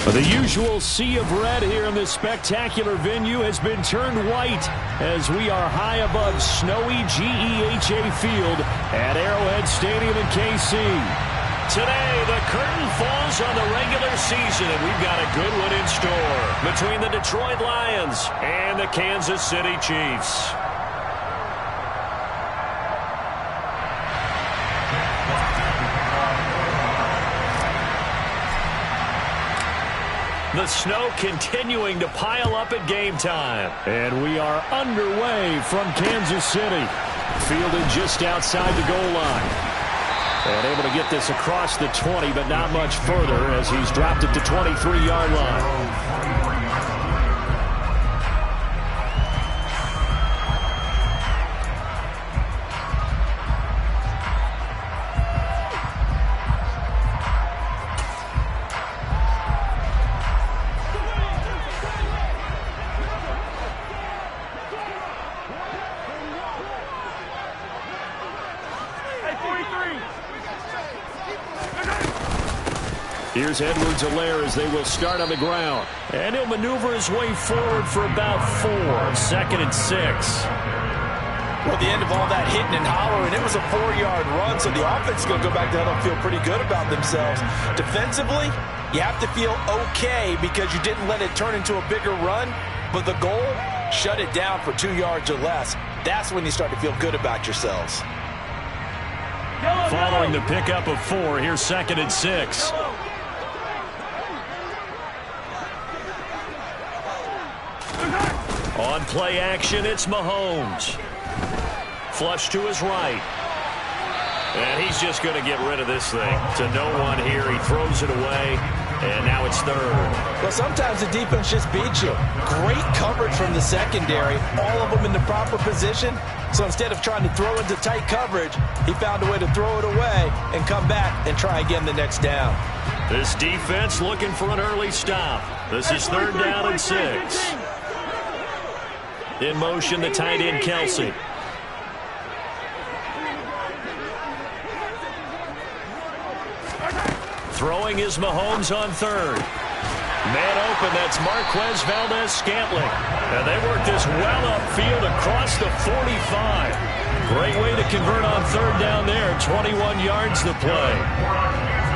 The usual sea of red here in this spectacular venue has been turned white as we are high above snowy GEHA Field at Arrowhead Stadium in KC. Today, the curtain falls on the regular season, and we've got a good one in store between the Detroit Lions and the Kansas City Chiefs. The snow continuing to pile up at game time. And we are underway from Kansas City. Fielded just outside the goal line. And able to get this across the 20, but not much further as he's dropped it to 23-yard line. Here's Edwards-Helaire as they will start on the ground. And he'll maneuver his way forward for about 4. 2nd and 6. Well, at the end of all that hitting and hollering, it was a 4-yard run, so the offense is going to go back to huddle and feel pretty good about themselves. Defensively, you have to feel okay because you didn't let it turn into a bigger run, but the goal, shut it down for 2 yards or less. That's when you start to feel good about yourselves. Following the pickup of 4, here's 2nd and 6. On play action, it's Mahomes. Flush to his right. And he's just going to get rid of this thing. To no one here. He throws it away. And now it's 3rd. Well, sometimes the defense just beats you. Great coverage from the secondary. All of them in the proper position. So instead of trying to throw into tight coverage, he found a way to throw it away and come back and try again the next down. This defense looking for an early stop. This is 3rd down and 6. In motion, the tight end, Kelsey. Throwing is Mahomes on 3rd. Man open, that's Marquez Valdes-Scantling. And they work this well upfield across the 45. Great way to convert on 3rd down there. 21 yards to play.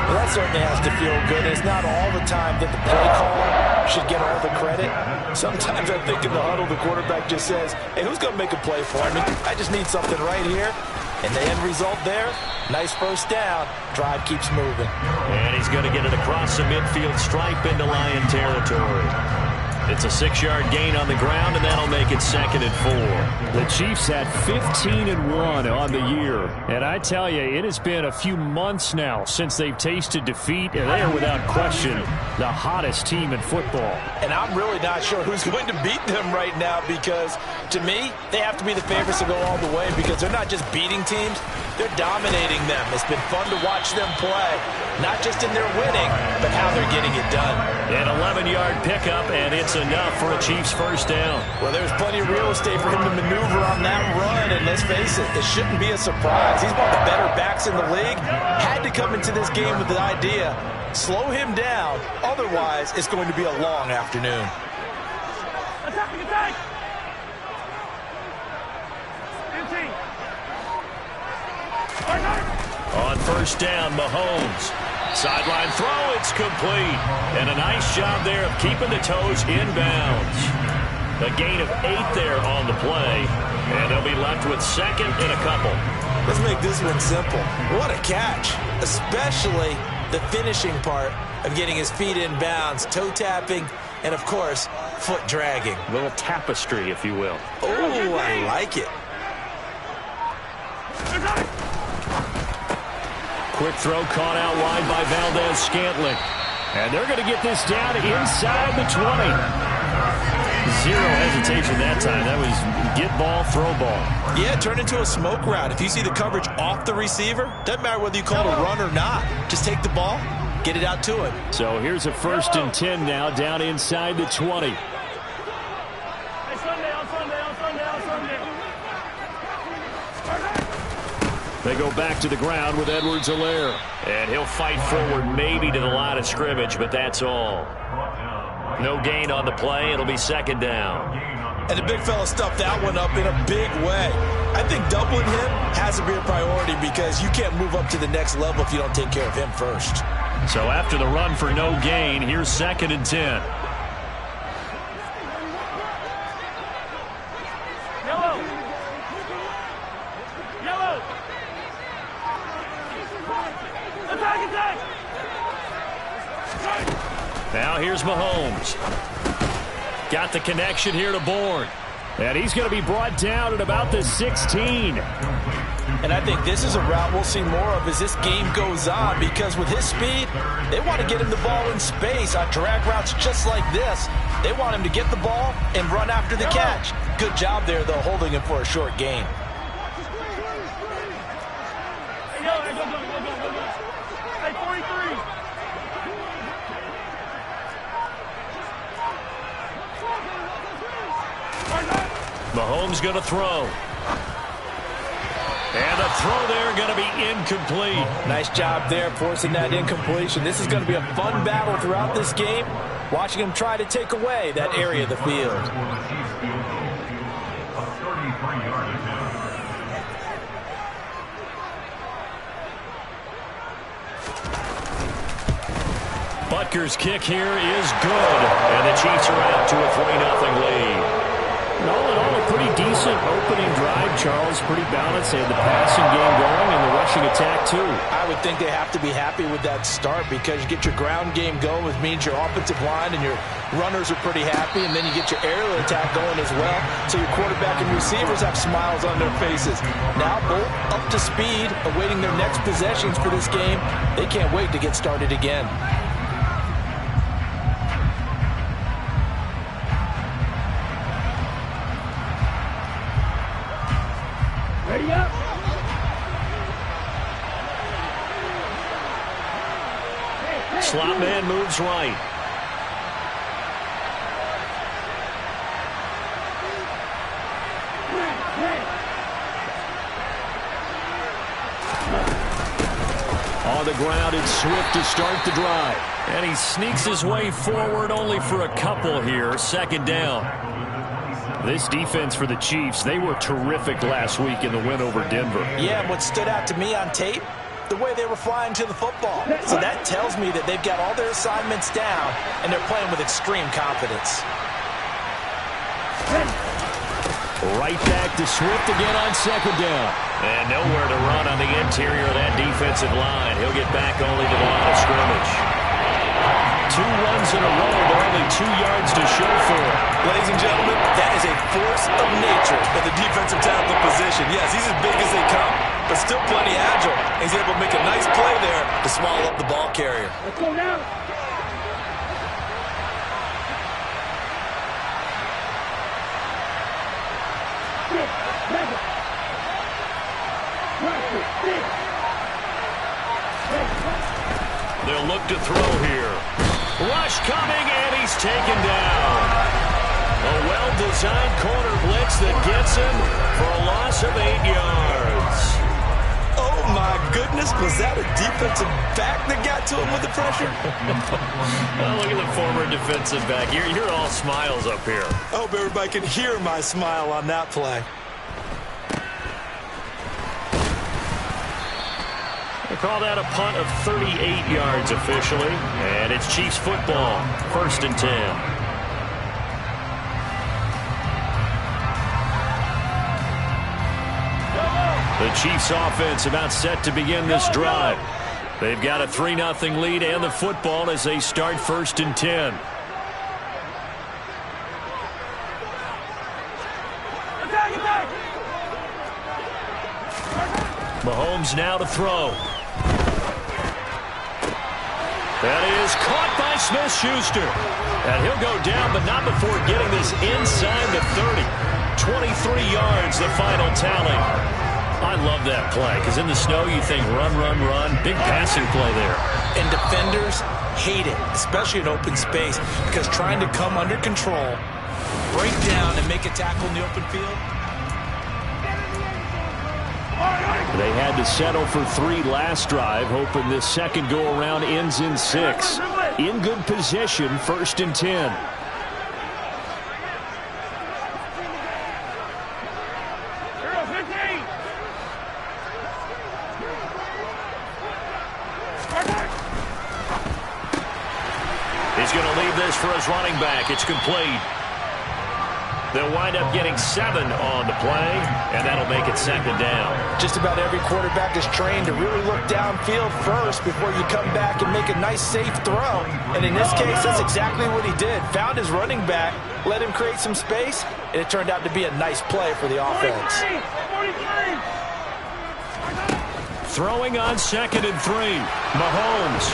Well, that certainly has to feel good. It's not all the time that the play caller should get all the credit. Sometimes I think in the huddle, the quarterback just says, hey, who's going to make a play for me? I just need something right here. And the end result there, nice first down. Drive keeps moving. And he's going to get it across the midfield stripe into Lion territory. It's a 6-yard gain on the ground, and that'll make it 2nd and 4. The Chiefs at 15-1 on the year. And I tell you, it has been a few months now since they've tasted defeat, and they are without question the hottest team in football. And I'm really not sure who's going to beat them right now because, to me, they have to be the favorites to go all the way because they're not just beating teams, they're dominating them. It's been fun to watch them play, not just in their winning, but how they're getting it done. An 11-yard pickup, and it's enough for a Chiefs first down. Well, there's plenty of real estate for him to maneuver on that run, and let's face it, it shouldn't be a surprise. He's one of the better backs in the league. Had to come into this game with the idea, slow him down, otherwise it's going to be a long afternoon. Attack! On first down, Mahomes. Sideline throw, it's complete. And a nice job there of keeping the toes inbounds. A gain of 8 there on the play. And they'll be left with 2nd and a couple. Let's make this one simple. What a catch. Especially the finishing part of getting his feet in bounds, toe tapping, and of course, foot dragging. A little tapestry, if you will. Oh, I like it. Quick throw caught out wide by Valdes-Scantling. And they're going to get this down inside the 20. Zero hesitation that time. That was get ball, throw ball. Yeah, turn into a smoke route. If you see the coverage off the receiver, doesn't matter whether you call it a run or not. Just take the ball, get it out to him. So here's a 1st and 10 now down inside the 20. They go back to the ground with Edwards-Helaire. And he'll fight forward maybe to the line of scrimmage, but that's all. No gain on the play. It'll be second down. And the big fella stuffed that one up in a big way. I think doubling him has to be a priority because you can't move up to the next level if you don't take care of him first. So after the run for no gain, here's 2nd and 10. Now here's Mahomes. Got the connection here to Bourne. And he's going to be brought down at about the 16. And I think this is a route we'll see more of as this game goes on because with his speed, they want to get him the ball in space on drag routes just like this. They want him to get the ball and run after the catch. Good job there, though, holding him for a short gain. Mahomes going to throw. And the throw there going to be incomplete. Nice job there forcing that incompletion. This is going to be a fun battle throughout this game, watching him try to take away that area of the field. Butker's kick here is good. And the Chiefs are out to a 3-0 lead. All in all, a pretty decent opening drive, Charles. Pretty balanced. They had the passing game going and the rushing attack, too. I would think they have to be happy with that start because you get your ground game going, which means your offensive line and your runners are pretty happy, and then you get your aerial attack going as well. So your quarterback and receivers have smiles on their faces. Now both up to speed, awaiting their next possessions for this game. They can't wait to get started again. Ready up. Slot man moves right. On the ground, it's Swift to start the drive. And he sneaks his way forward only for a couple here. 2nd down. This defense for the Chiefs, they were terrific last week in the win over Denver. Yeah, and what stood out to me on tape, the way they were flying to the football. So that tells me that they've got all their assignments down, and they're playing with extreme confidence. Right back to Swift again on 2nd down. And nowhere to run on the interior of that defensive line. He'll get back only to the line of scrimmage. 2 runs in a row, but only 2 yards to show for it. Ladies and gentlemen, that is a force of nature at the defensive tackle position. Yes, he's as big as they come, but still plenty agile. He's able to make a nice play there to swallow up the ball carrier. Let's go now. They'll look to throw here. Rush coming, and he's taken down. A well-designed corner blitz that gets him for a loss of 8 yards. Oh, my goodness. Was that a defensive back that got to him with the pressure? Oh, look at the former defensive back. You're all smiles up here. I hope everybody can hear my smile on that play. They call that a punt of 38 yards officially. And it's Chiefs football. 1st and 10. The Chiefs offense about set to begin this drive. They've got a 3-0 lead and the football as they start 1st and 10. Mahomes now to throw. That is caught by Smith-Schuster. And he'll go down, but not before getting this inside the 30. 23 yards, the final tally. I love that play, because in the snow you think run, run, run. Big passing play there. And defenders hate it, especially in open space, because trying to come under control, break down, and make a tackle in the open field. All right. They had to settle for 3 last drive, hoping this second go-around ends in 6. In good position, 1st and 10. He's going to leave this for his running back. It's complete. They'll wind up getting 7 on the play, and that'll make it 2nd down. Just about every quarterback is trained to really look downfield first before you come back and make a nice, safe throw. And in this case, that's exactly what he did. Found his running back, let him create some space, and it turned out to be a nice play for the offense. 43. Throwing on 2nd and 3. Mahomes.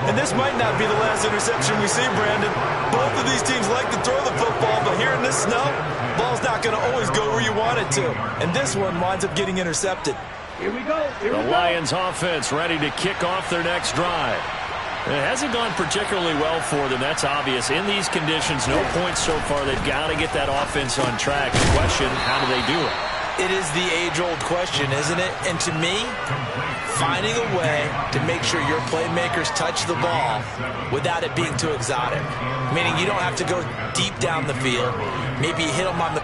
And this might not be the last interception we see, Brandon. Both of these teams like to throw the football, but here in this snow, ball's not going to always go where you want it to. And this one winds up getting intercepted. Here we go. The Lions offense ready to kick off their next drive. It hasn't gone particularly well for them. That's obvious. In these conditions, no points so far. They've got to get that offense on track. The question, how do they do it? It is the age-old question, isn't it? And to me, finding a way to make sure your playmakers touch the ball without it being too exotic. Meaning you don't have to go deep down the field. Maybe you hit them on the...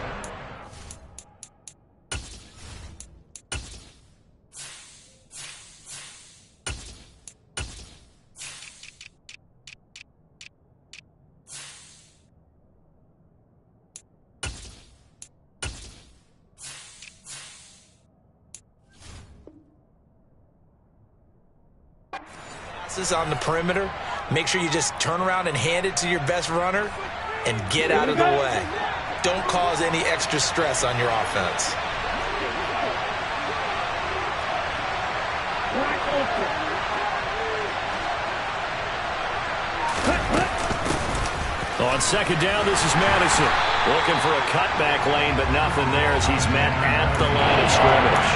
on the perimeter. Make sure you just turn around and hand it to your best runner and get out of the way. Don't cause any extra stress on your offense. On 2nd down, this is Madison. Looking for a cutback lane, but nothing there as he's met at the line of scrimmage.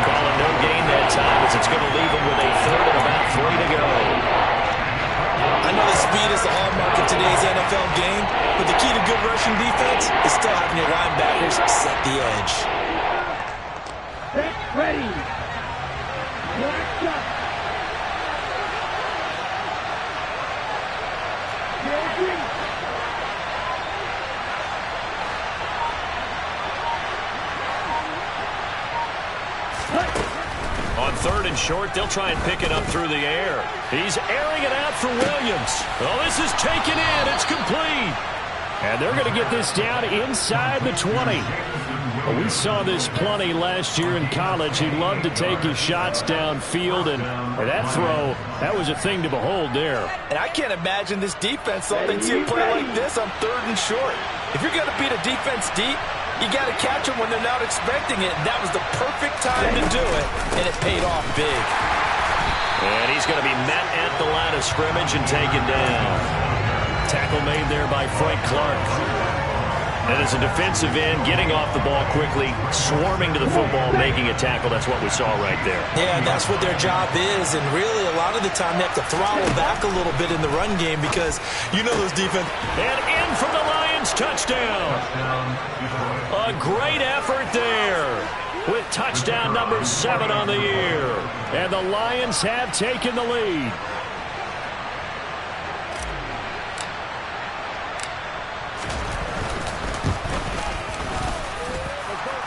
Calling no gain that time as it's going to leave him with a 3rd and about 3 to go. I know the speed is the hallmark of today's NFL game, but the key to good rushing defense is still having your linebackers set the edge. Ready. Locked up. On 3rd and short, they'll try and pick it up through the air. He's airing it out for Williams. Oh, this is taken in. It's complete. And they're going to get this down inside the 20. Well, we saw this plenty last year in college. He loved to take his shots downfield, and that throw, that was a thing to behold there. And I can't imagine this defense thought they'd see a play like this on 3rd and short. If you're going to beat a defense deep, you got to catch them when they're not expecting it. That was the perfect time to do it, and it paid off big. And he's going to be met at the line of scrimmage and taken down. Tackle made there by Frank Clark. And as a defensive end, getting off the ball quickly, swarming to the football, making a tackle. That's what we saw right there. Yeah, and that's what their job is. And really, a lot of the time, they have to throttle back a little bit in the run game because you know those defense. And in from the Lions, touchdown. A great effort there with touchdown number 7 on the year. And the Lions have taken the lead.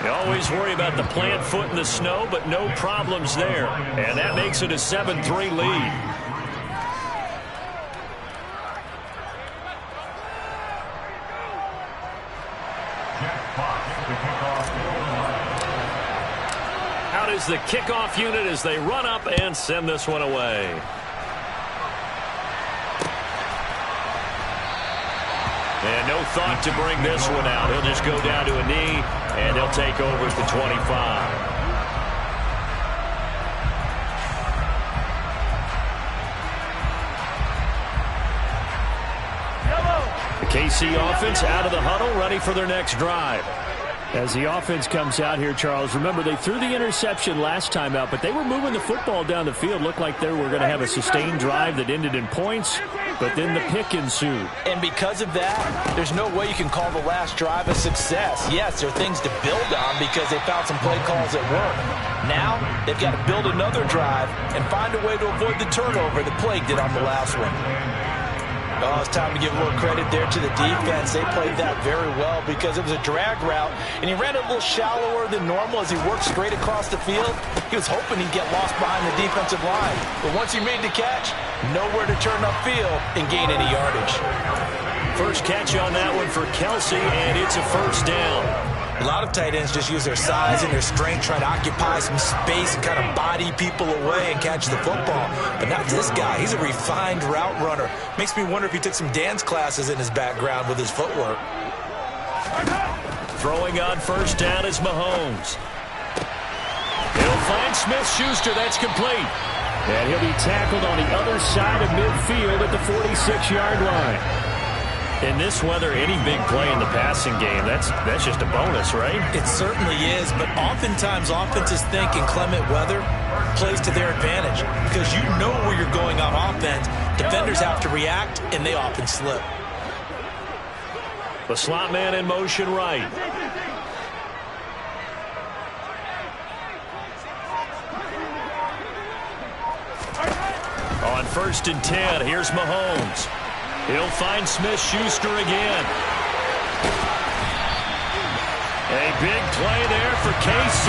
You always worry about the plant foot in the snow, but no problems there. And that makes it a 7-3 lead. Out is the kickoff unit as they run up and send this one away. And no thought to bring this one out. He'll just go down to a knee, and he'll take over at the 25. The KC offense out of the huddle, ready for their next drive. As the offense comes out here, Charles, remember they threw the interception last time out, but they were moving the football down the field. Looked like they were going to have a sustained drive that ended in points, but then the pick ensued. And because of that, there's no way you can call the last drive a success. Yes, there are things to build on because they found some play calls that work. Now, they've got to build another drive and find a way to avoid the turnover that Plague did on the last one. Oh, it's time to give a little credit there to the defense. They played that very well because it was a drag route, and he ran it a little shallower than normal as he worked straight across the field. He was hoping he'd get lost behind the defensive line. But once he made the catch, nowhere to turn upfield and gain any yardage. First catch on that one for Kelsey, and it's a first down. A lot of tight ends just use their size and their strength, try to occupy some space and kind of body people away and catch the football. But not this guy. He's a refined route runner. Makes me wonder if he took some dance classes in his background with his footwork. Throwing on first down is Mahomes. He'll find Smith-Schuster. That's complete. And he'll be tackled on the other side of midfield at the 46-yard line. In this weather, any big play in the passing game, that's just a bonus, right? It certainly is, but oftentimes offenses think in clement weather plays to their advantage because you know where you're going on offense. Defenders have to react, and they often slip. The slot man in motion right. On first and 10, here's Mahomes. He'll find Smith-Schuster again. A big play there for KC.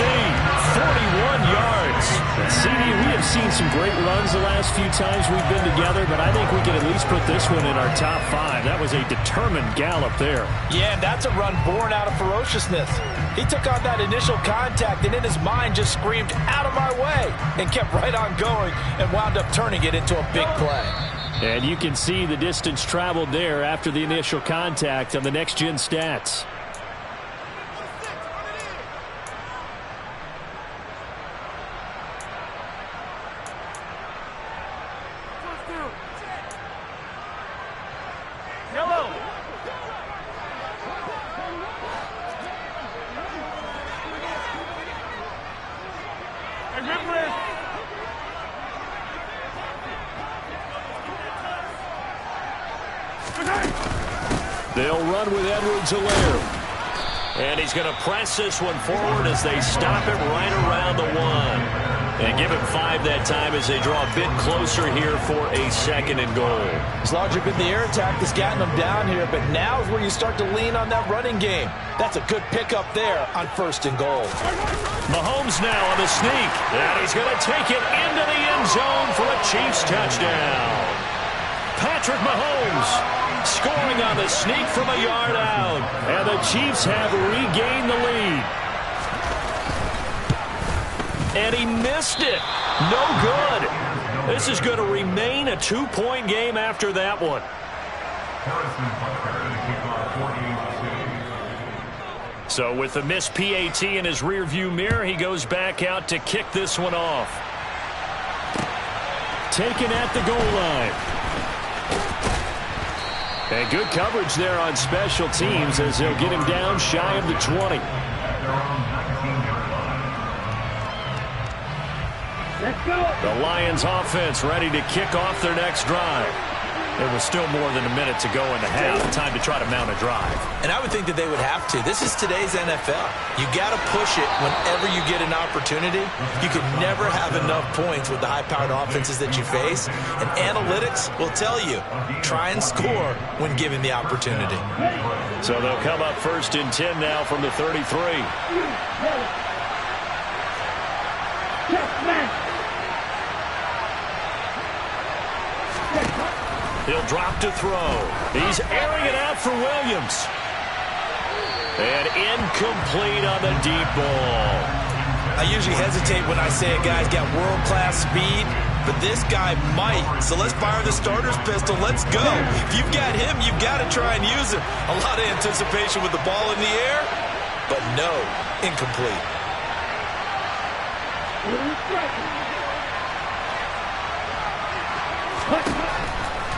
41 yards. CD, we have seen some great runs the last few times we've been together, but I think we can at least put this one in our top 5. That was a determined gallop there. Yeah, and that's a run born out of ferociousness. He took on that initial contact and in his mind just screamed, "Out of my way," and kept right on going and wound up turning it into a big play. And you can see the distance traveled there after the initial contact on the next-gen stats. They'll run with Edwards-Helaire. And he's going to press this one forward as they stop it right around the 1. And give him 5 that time as they draw a bit closer here for a second and goal. It's largely been the air attack that's gotten them down here, but now is where you start to lean on that running game. That's a good pickup there on first and goal. Mahomes now on the sneak. And he's going to take it into the end zone for a Chiefs touchdown. Patrick Mahomes scoring on the sneak from a yard out. And the Chiefs have regained the lead. And he missed it. No good. This is going to remain a 2-point game after that one. So with the missed PAT in his rearview mirror, he goes back out to kick this one off. Taken at the goal line. And good coverage there on special teams as they'll get him down shy of the 20. Let's go. The Lions offense ready to kick off their next drive. There was still more than a minute to go in the half. Time to try to mount a drive. And I would think that they would have to. This is today's NFL. You got to push it whenever you get an opportunity. You can never have enough points with the high-powered offenses that you face. And analytics will tell you, try and score when given the opportunity. So they'll come up first and 10 now from the 33. He'll drop to throw. He's airing it out for Williams. And incomplete on the deep ball. I usually hesitate when I say a guy's got world-class speed, but this guy might. So let's fire the starter's pistol. Let's go. If you've got him, you've got to try and use him. A lot of anticipation with the ball in the air, but no, incomplete.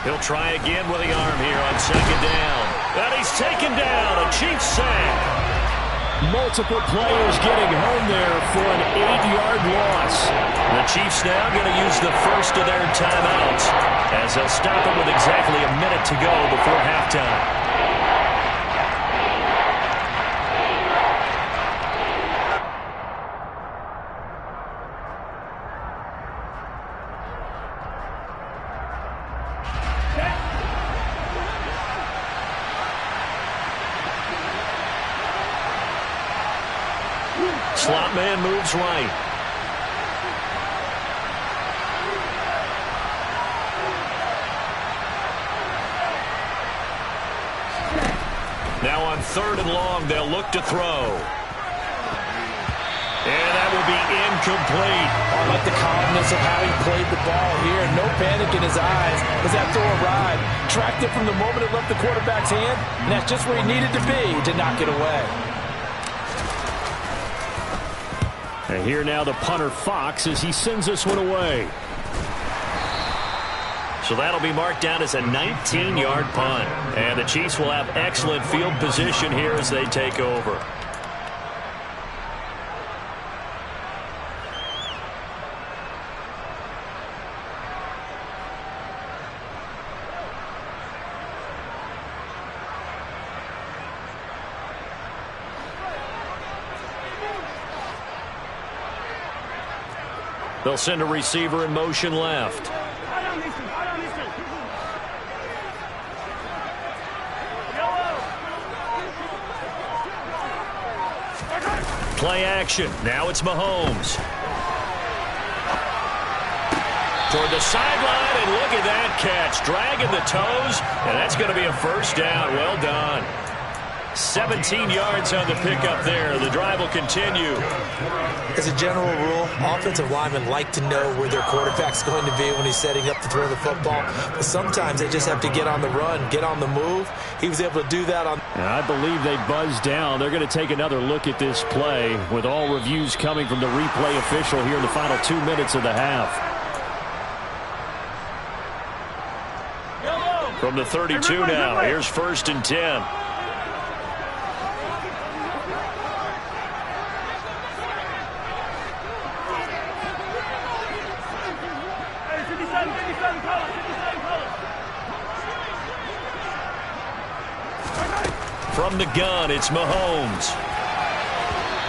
He'll try again with the arm here on second down. And he's taken down. A Chiefs sack. Multiple players getting home there for an 8-yard loss. The Chiefs now going to use the first of their timeouts as they'll stop it with exactly a minute to go before halftime. Slot man moves right. Now on 3rd and long, they'll look to throw. And that will be incomplete. I like the calmness of how he played the ball here. No panic in his eyes as that throw arrived. Tracked it from the moment it left the quarterback's hand, and that's just where he needed to be to knock it away. And here now the punter Fox as he sends this one away. So that'll be marked down as a 19-yard punt. And the Chiefs will have excellent field position here as they take over. They'll send a receiver in motion left. Play action. Now it's Mahomes. Toward the sideline, and look at that catch. Dragging the toes, and that's going to be a first down. Well done. 17 yards on the pickup there. The drive will continue. As a general rule, offensive linemen like to know where their quarterback's going to be when he's setting up to throw the football. But sometimes they just have to get on the run, get on the move. He was able to do that on. And I believe they buzzed down. They're going to take another look at this play with all reviews coming from the replay official here in the final 2 minutes of the half. From the 32 now, here's 1st and 10. From the gun, it's Mahomes.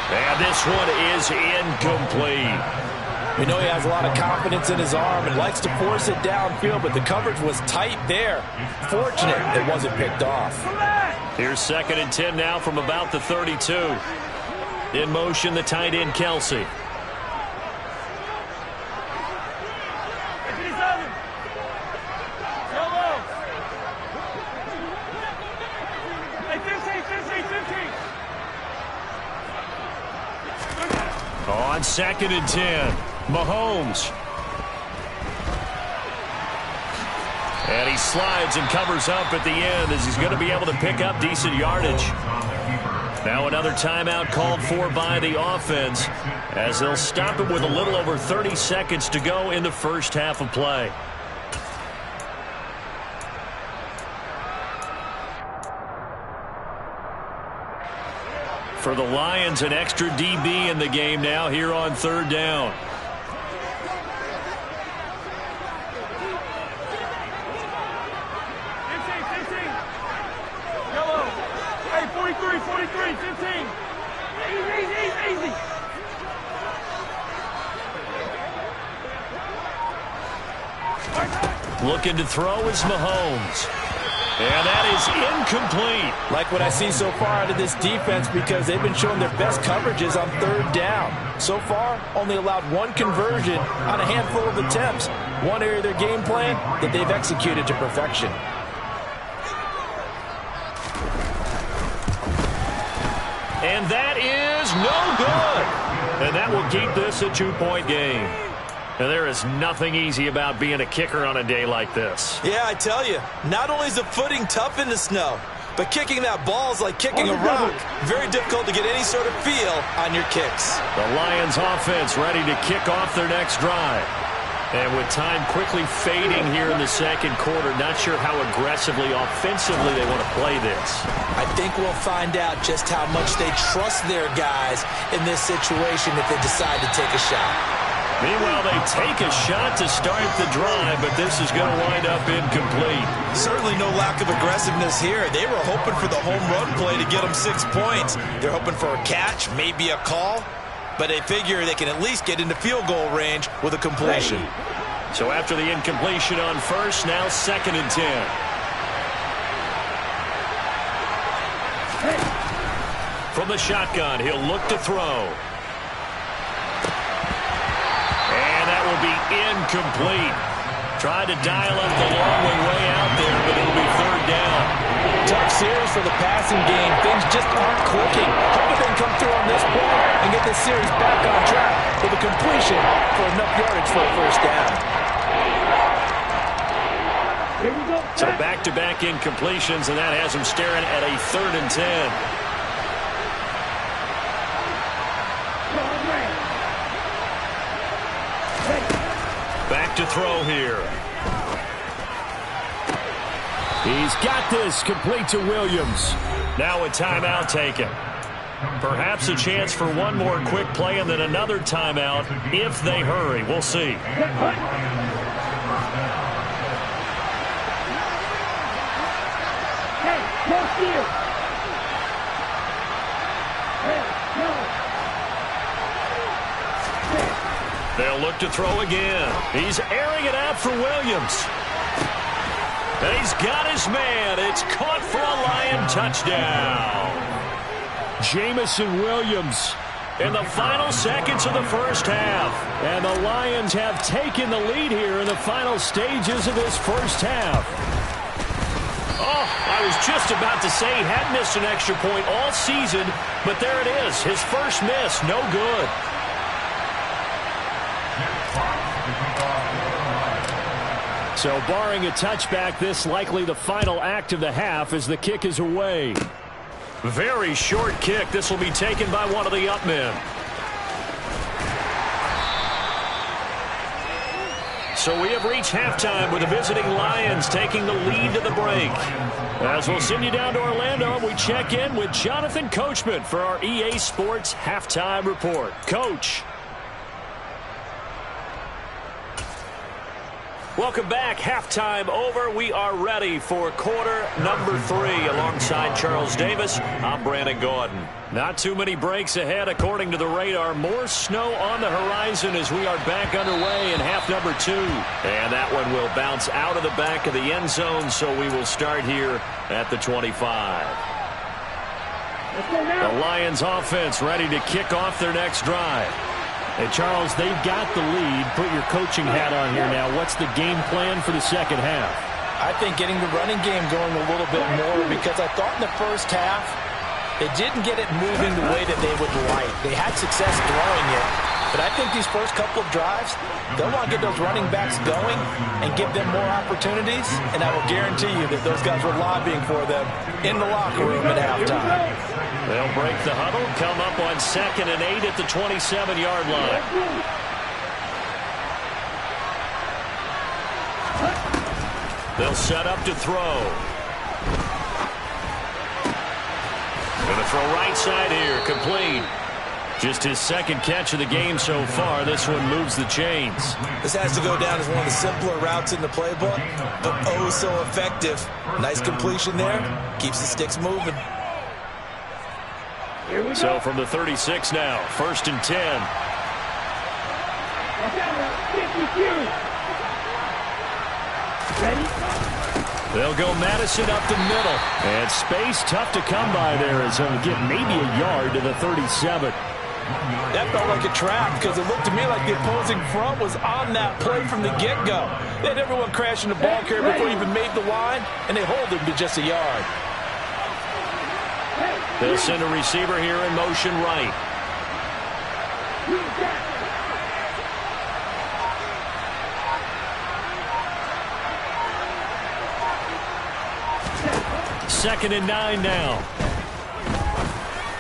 And this one is incomplete. We know he has a lot of confidence in his arm and likes to force it downfield, but the coverage was tight there. Fortunate it wasn't picked off. Here's 2nd and 10 now from about the 32. In motion, the tight end, Kelsey. On 2nd and 10, Mahomes. And he slides and covers up at the end as he's going to be able to pick up decent yardage. Now another timeout called for by the offense as they'll stop it with a little over 30 seconds to go in the first half of play. For the Lions, an extra DB in the game now here on 3rd down. Hey, 43, 15. Easy. Looking to throw is Mahomes. And that is incomplete. Like what I see so far out of this defense because they've been showing their best coverages on 3rd down. So far, only allowed one conversion on a handful of attempts. One area of their game plan that they've executed to perfection. And that is no good. And that will keep this a 2-point game. And there is nothing easy about being a kicker on a day like this. Yeah, I tell you, not only is the footing tough in the snow, but kicking that ball is like kicking a rock. Very difficult to get any sort of feel on your kicks. The Lions offense ready to kick off their next drive. And with time quickly fading here in the second quarter, not sure how aggressively, offensively they want to play this. I think we'll find out just how much they trust their guys in this situation if they decide to take a shot. Meanwhile, they take a shot to start the drive, but this is going to wind up incomplete. Certainly no lack of aggressiveness here. They were hoping for the home run play to get them 6 points. They're hoping for a catch, maybe a call, but they figure they can at least get into field goal range with a completion. So after the incompletion on first, now 2nd and 10. From the shotgun, he'll look to throw. And that will be incomplete. Tried to dial up the long way out there, but it'll be 3rd down. Tough series for the passing game. Things just aren't clicking. Hoping they can come through on this play and get this series back on track with a completion for enough yardage for a 1st down. So back-to-back incompletions, and that has them staring at a 3rd and 10. Back to throw here. He's got this complete to Williams. Now a timeout taken. Perhaps a chance for one more quick play and then another timeout if they hurry. We'll see. They'll look to throw again. He's airing it out for Williams. And he's got his man. It's caught for a Lion touchdown. Jamison Williams in the final seconds of the first half. And the Lions have taken the lead here in the final stages of this first half. Oh, I was just about to say he hadn't missed an extra point all season, but there it is. His first miss, no good. So barring a touchback, this likely the final act of the half as the kick is away. Very short kick. This will be taken by one of the up men. So we have reached halftime with the visiting Lions taking the lead to the break. As we'll send you down to Orlando, we check in with Jonathan Coachman for our EA Sports Halftime Report. Coach. Welcome back. Halftime over. We are ready for quarter number 3. Alongside Charles Davis, I'm Brandon Gaudin. Not too many breaks ahead according to the radar. More snow on the horizon as we are back underway in half number 2. And that one will bounce out of the back of the end zone, so we will start here at the 25. The Lions offense ready to kick off their next drive. Hey, Charles, they've got the lead. Put your coaching hat on here now. What's the game plan for the second half? I think getting the running game going a little bit more, because I thought in the first half they didn't get it moving the way that they would like. They had success throwing it, but I think these first couple of drives, they'll want to get those running backs going and give them more opportunities, and I will guarantee you that those guys were lobbying for them in the locker room at halftime. They'll break the huddle, come up on 2nd and 8 at the 27-yard line. They'll set up to throw. Going to throw right side here, complete. Just his 2nd catch of the game so far. This one moves the chains. This has to go down as one of the simpler routes in the playbook, but oh so effective. Nice completion there. Keeps the sticks moving. So from the 36 now, 1st and 10. They'll go Madison up the middle. And space tough to come by there as he'll get maybe a yard to the 37. That felt like a trap because it looked to me like the opposing front was on that play from the get-go. They had everyone crashing the ball carrier before he even made the line, and they hold him to just a yard. They'll send a receiver here in motion right. Second and 9 now.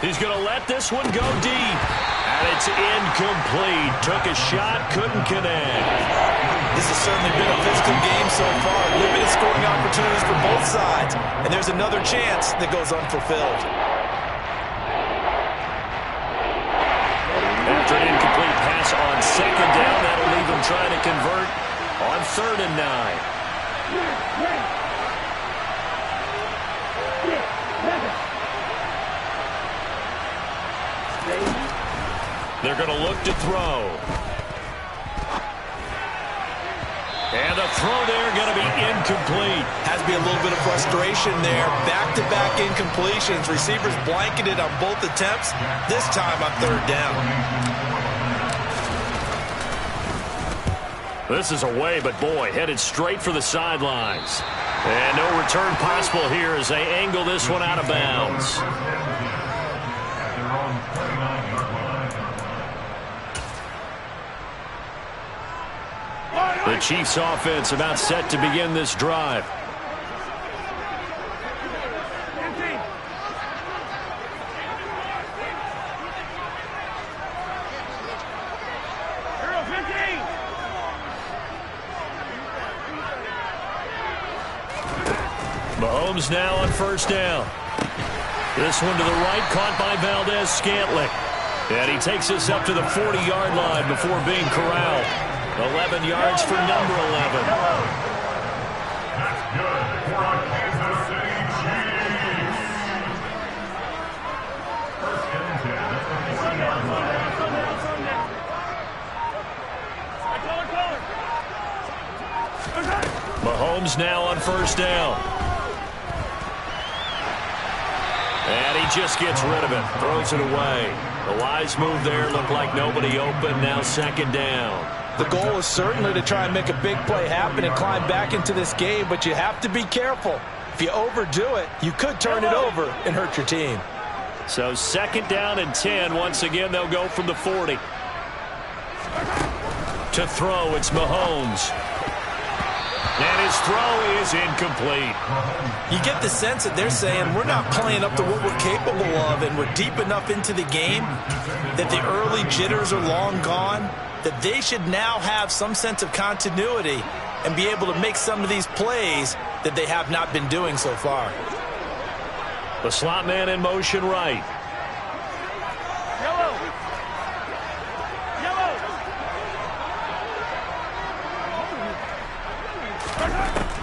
He's going to let this one go deep. And it's incomplete. Took a shot, couldn't connect. This has certainly been a physical game so far. Limited scoring opportunities for both sides. And there's another chance that goes unfulfilled. After an incomplete pass on second down, that'll leave them trying to convert on 3rd and 9. They're going to look to throw. And the throw there going to be incomplete. Has to be a little bit of frustration there. Back-to-back incompletions. Receivers blanketed on both attempts. This time on 3rd down. This is away, but boy, headed straight for the sidelines. And no return possible here as they angle this one out of bounds. The Chiefs offense about set to begin this drive. Mahomes now on 1st down. This one to the right, caught by Valdes-Scantling. And he takes us up to the 40-yard line before being corralled. 11 yards for number 11. That's good for our Kansas City Chiefs. 1st and 10. Mahomes now on 1st down. And he just gets rid of it, throws it away. The wise move there, looked like nobody open, now 2nd down. The goal is certainly to try and make a big play happen and climb back into this game, but you have to be careful. If you overdo it, you could turn it over and hurt your team. So 2nd down and 10. Once again, they'll go from the 40. To throw, it's Mahomes. And his throw is incomplete. You get the sense that they're saying we're not playing up to what we're capable of, and we're deep enough into the game that the early jitters are long gone, that they should now have some sense of continuity and be able to make some of these plays that they have not been doing so far. The slot man in motion right. Yellow.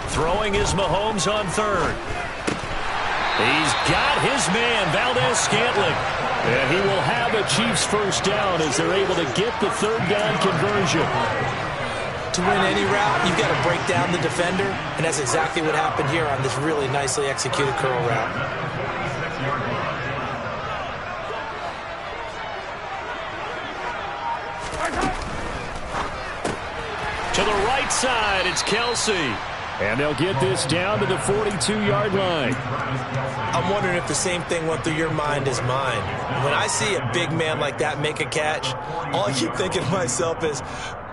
Throwing is Mahomes on 3rd. He's got his man, Valdes-Scantling. And he will have a Chiefs 1st down as they're able to get the 3rd down conversion. To win any route, you've got to break down the defender, and that's exactly what happened here on this really nicely executed curl route. To the right side, it's Kelsey. And they'll get this down to the 42-yard line. I'm wondering if the same thing went through your mind as mine. When I see a big man like that make a catch, all I keep thinking to myself is,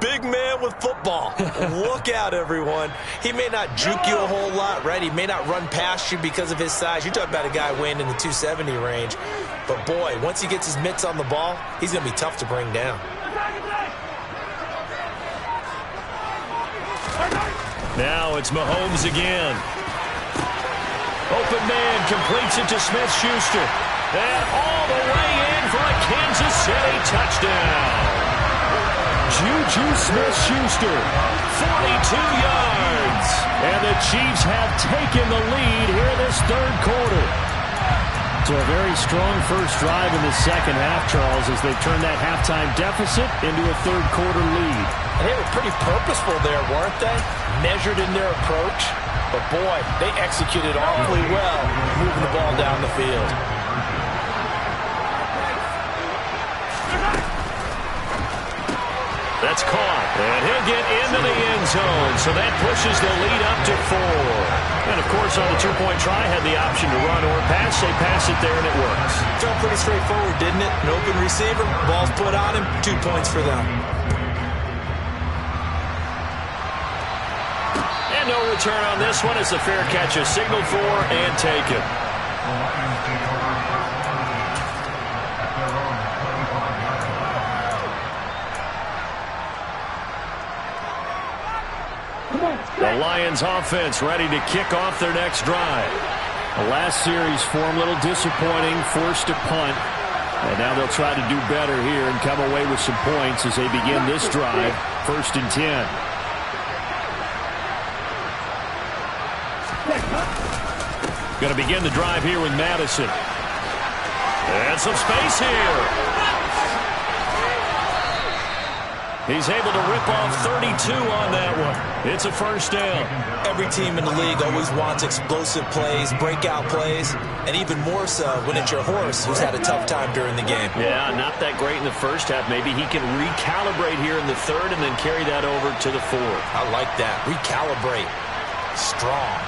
big man with football. Look out, everyone. He may not juke you a whole lot, right? He may not run past you because of his size. You're talking about a guy weighing in the 270 range. But, boy, once he gets his mitts on the ball, he's going to be tough to bring down. Now it's Mahomes again. Open man completes it to Smith-Schuster. And all the way in for a Kansas City touchdown. Juju Smith-Schuster, 42 yards. And the Chiefs have taken the lead here in this 3rd quarter. So a very strong first drive in the 2nd half, Charles, as they turn that halftime deficit into a 3rd quarter lead. And they were pretty purposeful there, weren't they? Measured in their approach. But, boy, they executed awfully well moving the ball down the field. That's caught. And he'll get into the end zone. So that pushes the lead up to 4. And, of course, on the 2-point try, had the option to run or pass. They pass it there, and it works. Felt pretty straightforward, didn't it? An open receiver, ball's put on him, 2 points for them. And no return on this one as the fair catch is signaled for and taken. The Lions offense ready to kick off their next drive. The last series for them, a little disappointing, forced to punt. And now they'll try to do better here and come away with some points as they begin this drive, 1st and 10. Going to begin the drive here with Madison. And some space here. He's able to rip off 32 on that one. It's a first down. Every team in the league always wants explosive plays, breakout plays, and even more so when it's your horse who's had a tough time during the game. Yeah, not that great in the first half. Maybe he can recalibrate here in the third and then carry that over to the fourth. I like that. Recalibrate. Strong.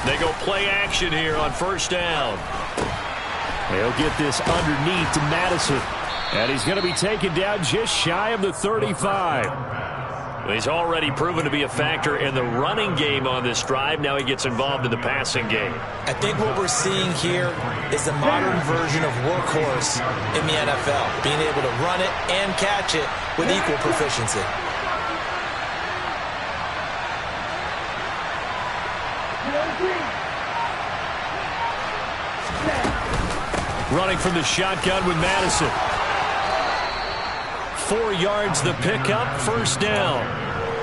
They go play action here on first down. They'll get this underneath to Madison. And he's going to be taken down just shy of the 35. Well, he's already proven to be a factor in the running game on this drive. Now he gets involved in the passing game. I think what we're seeing here is a modern version of workhorse in the NFL. Being able to run it and catch it with equal proficiency. Running from the shotgun with Madison. 4 yards the pickup, first down.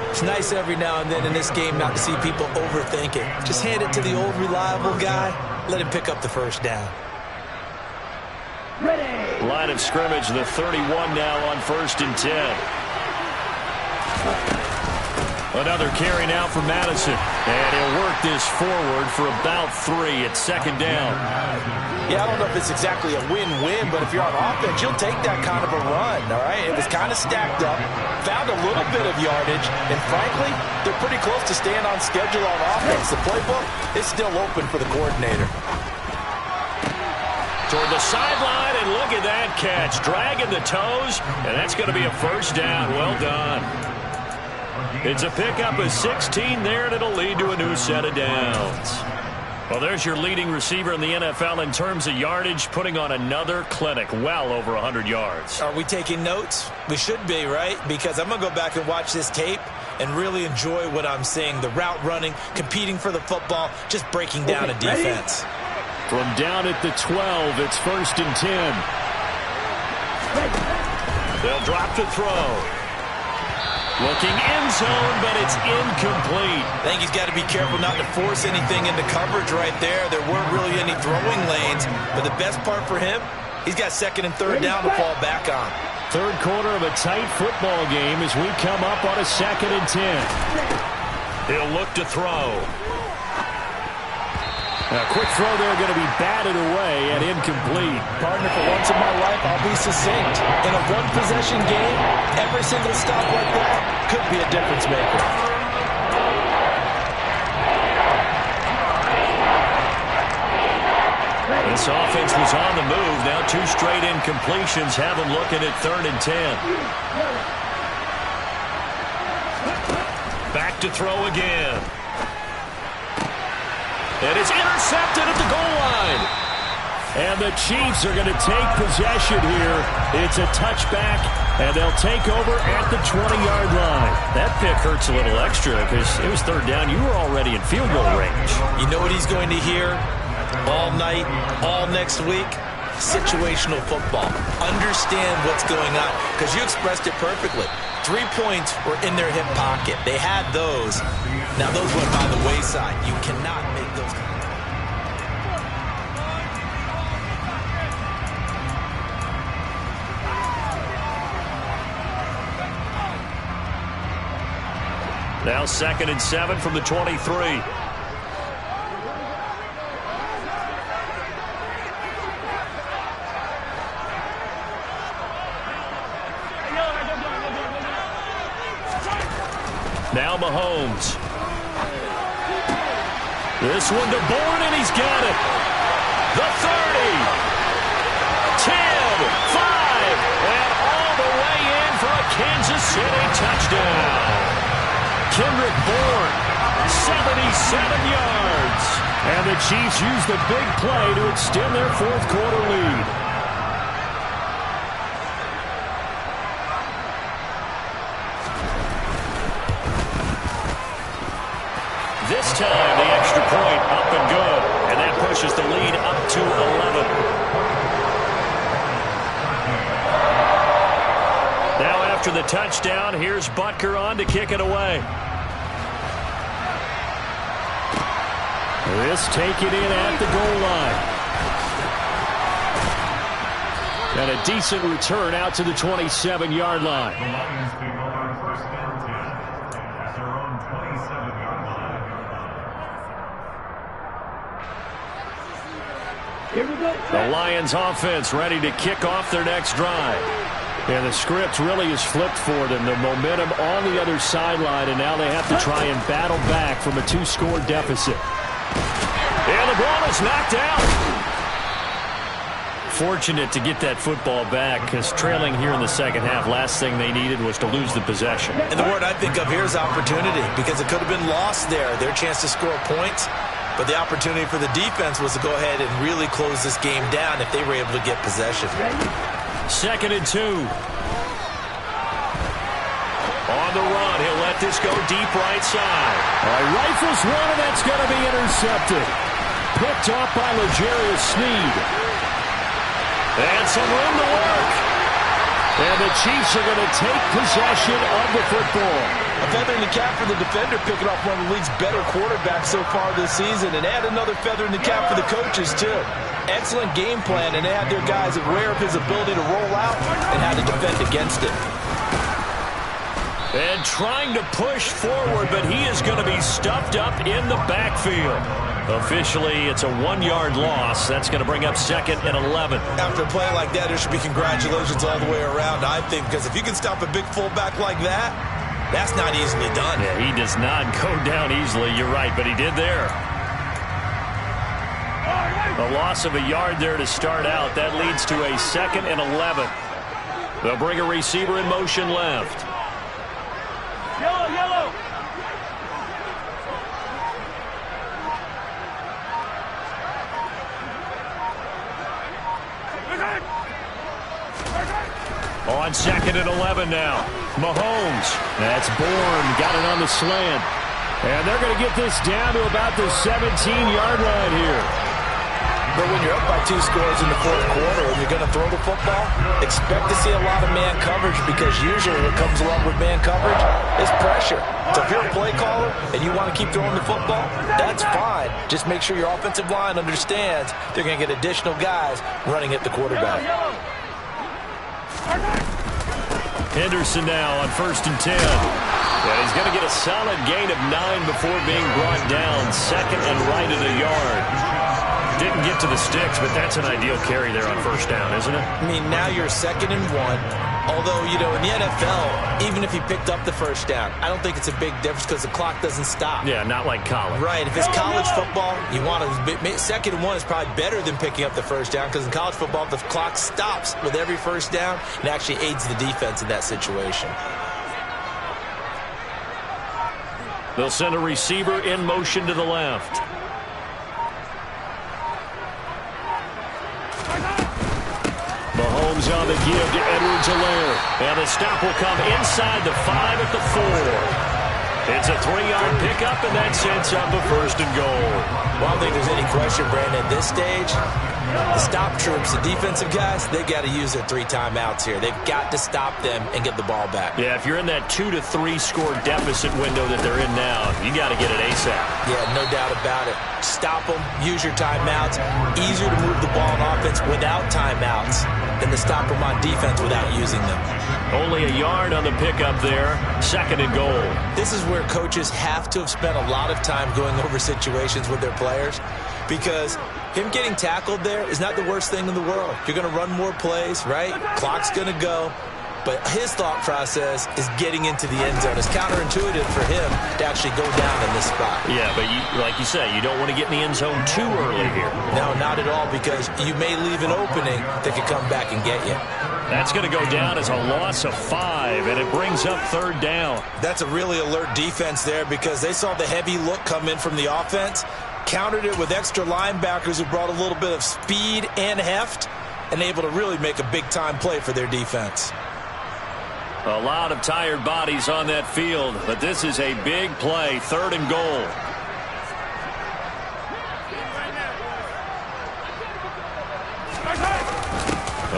It's nice every now and then in this game not to see people overthink it. Just hand it to the old reliable guy. Let him pick up the first down. Ready. Line of scrimmage, the 31 now on 1st and 10. Another carry now for Madison. And he'll work this forward for about 3 at 2nd down. Yeah, I don't know if it's exactly a win-win, but if you're on offense, you'll take that kind of a run, all right? It was kind of stacked up, found a little bit of yardage, and frankly, they're pretty close to staying on schedule on offense. The playbook is still open for the coordinator. Toward the sideline, and look at that catch. Dragging the toes, and that's going to be a first down. Well done. It's a pickup of 16 there, and it'll lead to a new set of downs. Well, there's your leading receiver in the NFL in terms of yardage, putting on another clinic, well over 100 yards. Are we taking notes? We should be, right? Because I'm going to go back and watch this tape and really enjoy what I'm seeing. The route running, competing for the football, just breaking down a defense. From down at the 12, it's 1st and 10. They'll drop to throw. Looking end zone, but it's incomplete. I think he's got to be careful not to force anything into coverage right there. There weren't really any throwing lanes, but the best part for him, he's got 2nd and 3rd down to fall back on. Third quarter of a tight football game as we come up on a 2nd and 10. He'll look to throw. A quick throw there going to be batted away and incomplete. Partner, for once in my life, I'll be succinct. In a one-possession game, every single stop like that could be a difference maker. This offense was on the move. Now 2 straight incompletions have them looking at 3rd and 10. Back to throw again. And it's intercepted at the goal line. And the Chiefs are going to take possession here. It's a touchback, and they'll take over at the 20-yard line. That pick hurts a little extra because it was 3rd down. You were already in field goal range. You know what he's going to hear all night, all next week? Situational football. Understand what's going on, because you expressed it perfectly. 3 points were in their hip pocket. They had those. Now those went by the wayside. You cannot make those. Now 2nd and 7 from the 23. Now Mahomes. This one to Bourne, and he's got it. The 30. 10, 5, and all the way in for a Kansas City touchdown. Kendrick Bourne, 77 yards. And the Chiefs use the big play to extend their 4th quarter lead. this time, the extra point up and good. And that pushes the lead up to 11. Now after the touchdown, here's Butker on to kick it away. This taken in at the goal line. And a decent return out to the 27-yard line. The Lions take over first and 10 at their own 27-yard line. Here we go. The Lions offense ready to kick off their next drive. And the script really is flipped for them. The momentum on the other sideline, and now they have to try and battle back from a 2-score deficit. And the ball is knocked out. Fortunate to get that football back, because trailing here in the second half, last thing they needed was to lose the possession. And the word I think of here is opportunity, because it could have been lost there. Their chance to score points, but the opportunity for the defense was to go ahead and really close this game down if they were able to get possession. 2nd and 2. On the run, he'll let this go deep right side. Rifles one, and that's going to be intercepted. Picked off by L'Jarius Sneed. And some room to work. And the Chiefs are going to take possession of the football. A feather in the cap for the defender, picking off one of the league's better quarterbacks so far this season. And add another feather in the cap for the coaches, too. Excellent game plan, and they had their guys aware of his ability to roll out and how to defend against it. And trying to push forward, but he is going to be stuffed up in the backfield. Officially, it's a 1-yard loss. That's going to bring up 2nd and 11. After a play like that, there should be congratulations all the way around, I think, because if you can stop a big fullback like that, that's not easily done. Yeah, he does not go down easily. You're right, but he did there. A loss of a yard there to start out. That leads to a 2nd and 11. They'll bring a receiver in motion left. Yellow, yellow. On 2nd and 11 now. Mahomes. That's Bourne. Got it on the slant. And they're going to get this down to about the 17-yard line here. But when you're up by 2 scores in the 4th quarter and you're going to throw the football, expect to see a lot of man coverage, because usually what comes along with man coverage is pressure. So if you're a play caller and you want to keep throwing the football, that's fine. Just make sure your offensive line understands they're going to get additional guys running at the quarterback. Henderson now on 1st and 10. And he's going to get a solid gain of 9 before being brought down. 2nd and right at a yard. Didn't get to the sticks, but that's an ideal carry there on 1st down, isn't it? I mean, now you're 2nd and 1. Although, you know, in the NFL, even if he picked up the 1st down, I don't think it's a big difference because the clock doesn't stop. Yeah, not like college. Right. If it's college football, you want to 2nd and 1 is probably better than picking up the 1st down, because in college football, the clock stops with every 1st down and actually aids the defense in that situation. They'll send a receiver in motion to the left. Mahomes on the give to Edwards-Helaire. And the stop will come inside the 5 at the 4. It's a 3-yard pickup, and that sets up a 1st and goal. Well, I don't think there's any question, Brandon, at this stage, the stop troops, the defensive guys, they got to use their 3 timeouts here. They've got to stop them and get the ball back. Yeah, if you're in that 2 to 3 score deficit window that they're in now, you got to get it ASAP. Yeah, no doubt about it. Stop them, use your timeouts. Easier to move the ball on offense without timeouts than to stop them on defense without using them. Only a yard on the pickup there. 2nd and goal. This is where coaches have to have spent a lot of time going over situations with their players, because him getting tackled there is not the worst thing in the world. You're going to run more plays, right? Clock's going to go. But his thought process is getting into the end zone. It's counterintuitive for him to actually go down in this spot. Yeah, but like you said, you don't want to get in the end zone too early here. No, not at all, because you may leave an opening that could come back and get you. That's going to go down as a loss of 5, and it brings up 3rd down. That's a really alert defense there, because they saw the heavy look come in from the offense, countered it with extra linebackers who brought a little bit of speed and heft, and able to really make a big-time play for their defense. A lot of tired bodies on that field, but this is a big play. 3rd and goal.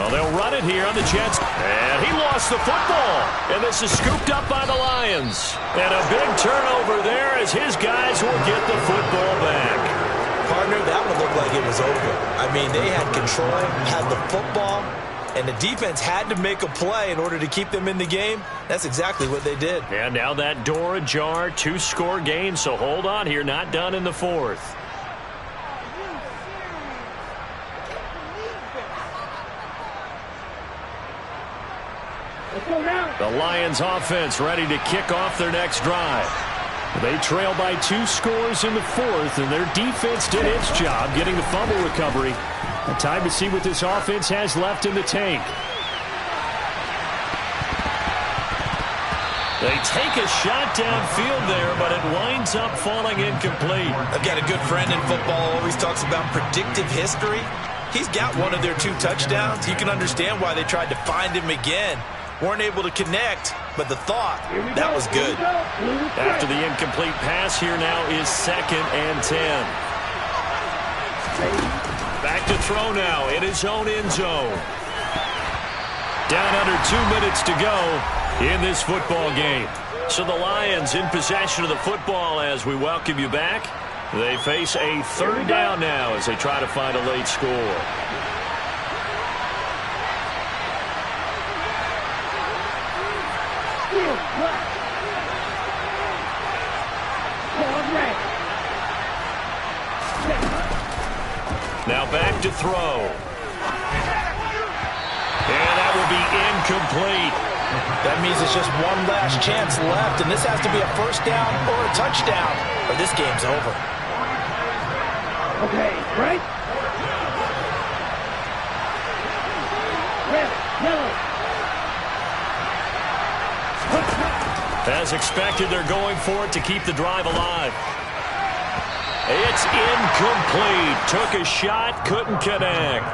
Well, they'll run it here on the Jets. And he lost the football. And this is scooped up by the Lions. And a big turnover there as his guys will get the football back. Partner, that one looked like it was over. I mean, they had control, had the football, and the defense had to make a play in order to keep them in the game. That's exactly what they did. And now that door ajar, 2-score game, so hold on here, not done in the fourth. The Lions offense ready to kick off their next drive. They trail by 2 scores in the fourth, and their defense did its job getting the fumble recovery. Time to see what this offense has left in the tank. They take a shot downfield there, but it winds up falling incomplete. I've got a good friend in football, always talks about predictive history. He's got one of their 2 touchdowns. You can understand why they tried to find him again. Weren't able to connect, but the thought, that was good. After the incomplete pass, here now is 2nd and 10. Back to throw now in his own end zone. Down under 2 minutes to go in this football game. So the Lions in possession of the football as we welcome you back. They face a 3rd down now as they try to find a late score. Now back to throw. And that will be incomplete. That means it's just one last chance left, and this has to be a 1st down or a touchdown, or this game's over. Okay, right? Red, yellow. As expected, they're going for it to keep the drive alive. It's incomplete. Took a shot, couldn't connect.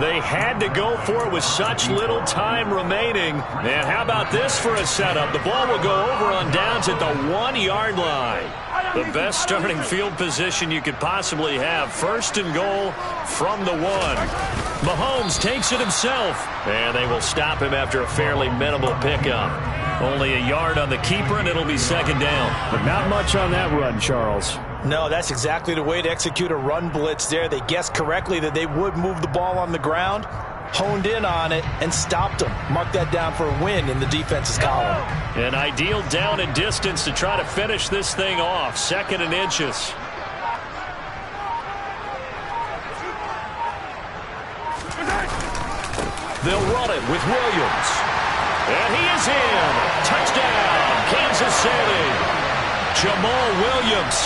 They had to go for it with such little time remaining. And how about this for a setup? The ball will go over on downs at the 1-yard line. The best starting field position you could possibly have. 1st and goal from the 1. Mahomes takes it himself. And they will stop him after a fairly minimal pickup. Only a yard on the keeper, and it'll be 2nd down. But not much on that run, Charles. No, that's exactly the way to execute a run blitz there. They guessed correctly that they would move the ball on the ground, honed in on it, and stopped them. Mark that down for a win in the defense's column. An ideal down and distance to try to finish this thing off. 2nd and inches. They'll run it with Williams. And he is in. Touchdown, Kansas City. Jamal Williams,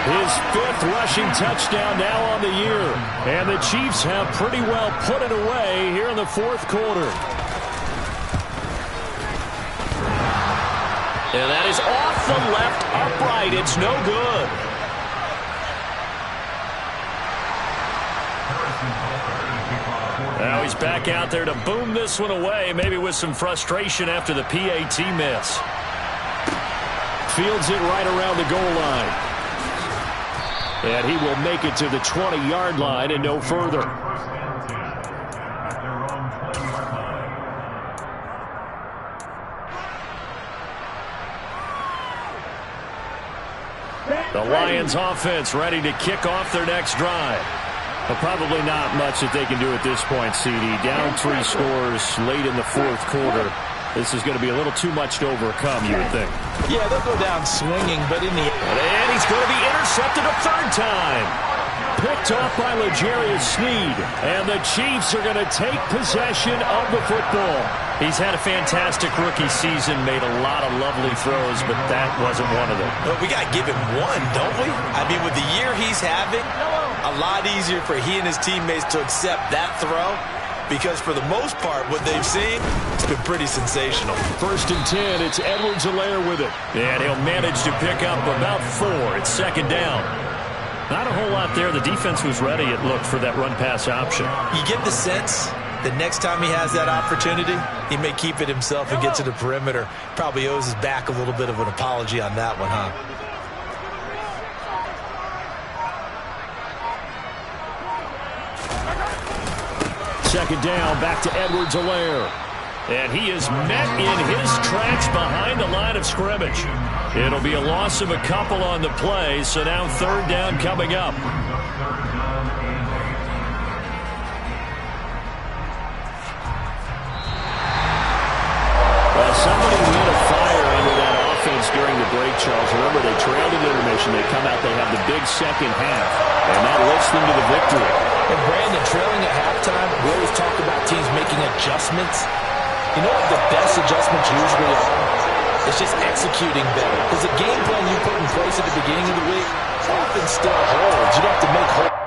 his 5th rushing touchdown now on the year. And the Chiefs have pretty well put it away here in the 4th quarter. And that is off the left upright. It's no good. Now he's back out there to boom this one away, maybe with some frustration after the PAT miss. Fields it right around the goal line. And he will make it to the 20-yard line and no further. The Lions offense ready to kick off their next drive. But probably not much that they can do at this point, CD. Down 3 scores late in the 4th quarter. This is going to be a little too much to overcome, you would think. Yeah, they'll go down swinging, but in the end. And he's going to be intercepted a 3rd time. Picked off by L'Jarius Sneed. And the Chiefs are going to take possession of the football. He's had a fantastic rookie season, made a lot of lovely throws, but that wasn't one of them. Well, we got to give him one, don't we? I mean, with the year he's having, a lot easier for he and his teammates to accept that throw. Because for the most part, what they've seen, it's been pretty sensational. 1st and 10, it's Edwards-Helaire with it. And he'll manage to pick up about 4. It's 2nd down. Not a whole lot there. The defense was ready, it looked, for that run-pass option. You get the sense that next time he has that opportunity, he may keep it himself and get to the perimeter. Probably owes his back a little bit of an apology on that one, huh? second down, back to Edwards-Helaire. And he is met in his tracks behind the line of scrimmage. It'll be a loss of a couple on the play, so now third down coming up. Well, somebody lit a fire under that offense during the break, Charles. Remember, they trailed at intermission. They come out, they have the big second half, and that lifts them to the victory. And Brandon, trailing at halftime, we always talk about teams making adjustments. You know what the best adjustments usually are? It's just executing better. Because the game plan you put in place at the beginning of the week often still holds. You don't have to make holds.